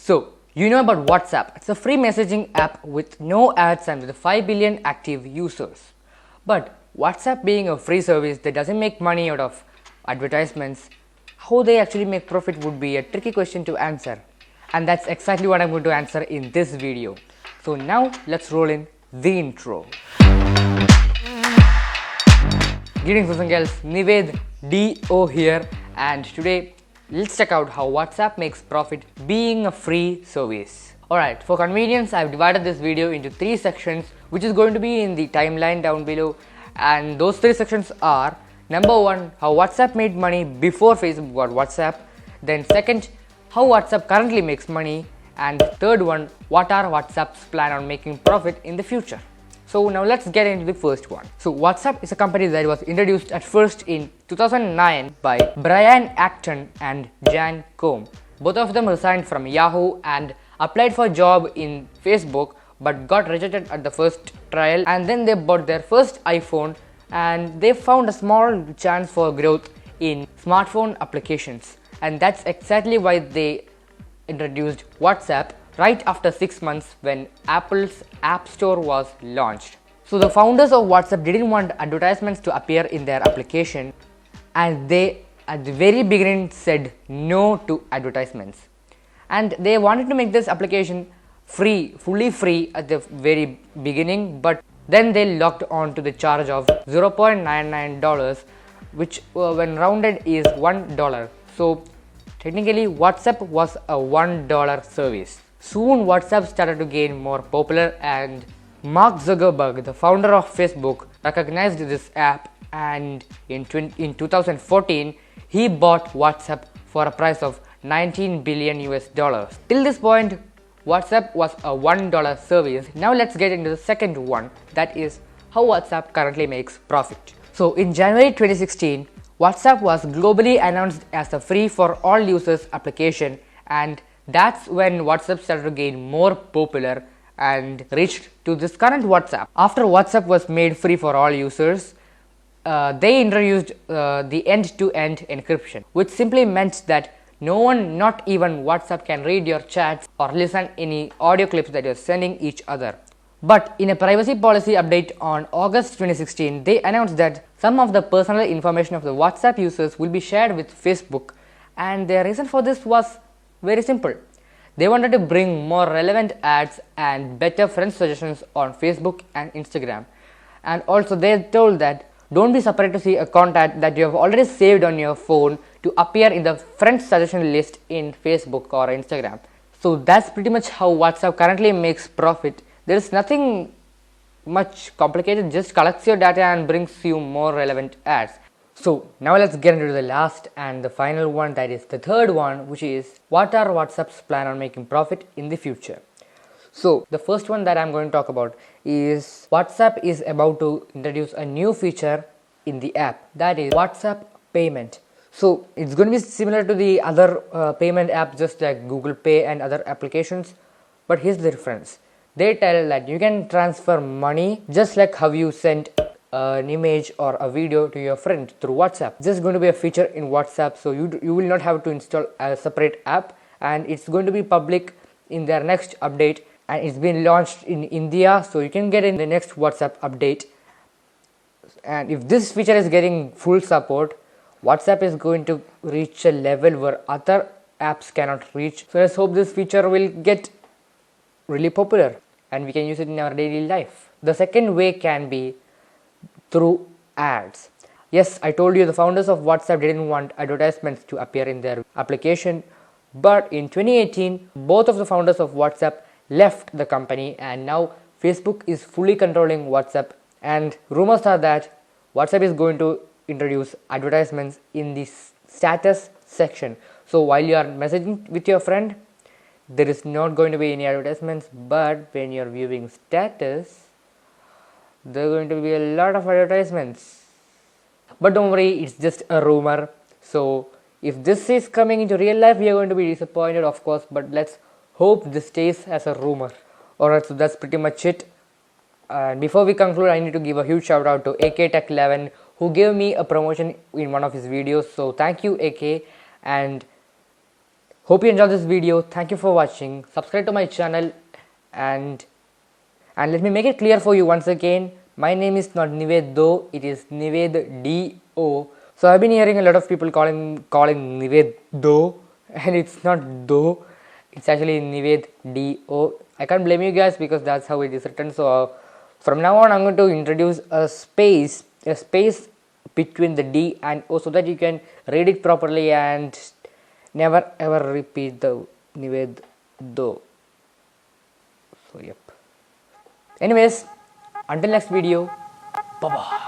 So, you know about WhatsApp. It's a free messaging app with no ads and with 5 billion active users. But WhatsApp being a free service that doesn't make money out of advertisements, how they actually make profit would be a tricky question to answer. And that's exactly what I'm going to answer in this video. So now let's roll in the intro. Greetings boys and girls, Nived D.O here, and today let's check out how WhatsApp makes profit being a free service. Alright, for convenience I've divided this video into 3 sections which is going to be in the timeline down below, and those 3 sections are: number 1, how WhatsApp made money before Facebook got WhatsApp; then second, how WhatsApp currently makes money; and third one, what are WhatsApp's plan on making profit in the future. So now let's get into the first one. So WhatsApp is a company that was introduced at first in 2009 by Brian Acton and Jan Koum. Both of them resigned from Yahoo and applied for a job in Facebook but got rejected at the first trial, and then they bought their first iPhone and they found a small chance for growth in smartphone applications, and that's exactly why they introduced WhatsApp right after 6 months when Apple's App Store was launched. So the founders of WhatsApp didn't want advertisements to appear in their application, and they at the very beginning said no to advertisements. And they wanted to make this application free, fully free at the very beginning, but then they locked on to the charge of $0.99, which when rounded is $1. So technically WhatsApp was a $1 service. Soon WhatsApp started to gain more popular, and Mark Zuckerberg, the founder of Facebook, recognized this app, and in 2014 he bought WhatsApp for a price of $19 billion US. Till this point WhatsApp was a $1 service. Now let's get into the second one, that is how WhatsApp currently makes profit. So in January 2016 WhatsApp was globally announced as a free for all users application, and that's when WhatsApp started to gain more popular and reached to this current WhatsApp. After WhatsApp was made free for all users, they introduced the end-to-end encryption, which simply meant that no one, not even WhatsApp, can read your chats or listen any audio clips that you're sending each other. But in a privacy policy update on August 2016, they announced that some of the personal information of the WhatsApp users will be shared with Facebook, and their reason for this was very simple. They wanted to bring more relevant ads and better friend suggestions on Facebook and Instagram. And also they told that don't be surprised to see a contact that you have already saved on your phone to appear in the friend suggestion list in Facebook or Instagram. So that's pretty much how WhatsApp currently makes profit. There is nothing much complicated, just collects your data and brings you more relevant ads. So now let's get into the last and the final one, that is the third one, which is what are WhatsApp's plan on making profit in the future. So the first one that I'm going to talk about is WhatsApp is about to introduce a new feature in the app, that is WhatsApp payment. So it's going to be similar to the other payment apps just like Google Pay and other applications, but here's the difference. They tell that you can transfer money just like how you send an image or a video to your friend through WhatsApp. This is going to be a feature in WhatsApp, so you will not have to install a separate app, and it's going to be public in their next update, and it's been launched in India, so you can get in the next WhatsApp update. And if this feature is getting full support, WhatsApp is going to reach a level where other apps cannot reach. So let's hope this feature will get really popular and we can use it in our daily life. The second way can be through ads. Yes, I told you the founders of WhatsApp didn't want advertisements to appear in their application, but in 2018 both of the founders of WhatsApp left the company, and now Facebook is fully controlling WhatsApp, and rumors are that WhatsApp is going to introduce advertisements in the status section. So while you are messaging with your friend, there is not going to be any advertisements, but when you're viewing status, there are going to be a lot of advertisements. But don't worry, it's just a rumor. So if this is coming into real life, we are going to be disappointed, of course, but let's hope this stays as a rumor. Alright, so that's pretty much it. And before we conclude, I need to give a huge shout out to AK Tech 11, who gave me a promotion in one of his videos. So thank you, AK, and Hope you enjoyed this video. Thank you for watching. Subscribe to my channel and let me make it clear for you once again. My name is not Nived though, it is Nived D.O. So I've been hearing a lot of people calling Nived though, and it's not though, it's actually Nived D.O. I can't blame you guys because that's how it is written. So from now on I'm going to introduce a space between the D and O so that you can read it properly and never ever repeat the Nived though. So yep. Anyways, until next video, bye bye.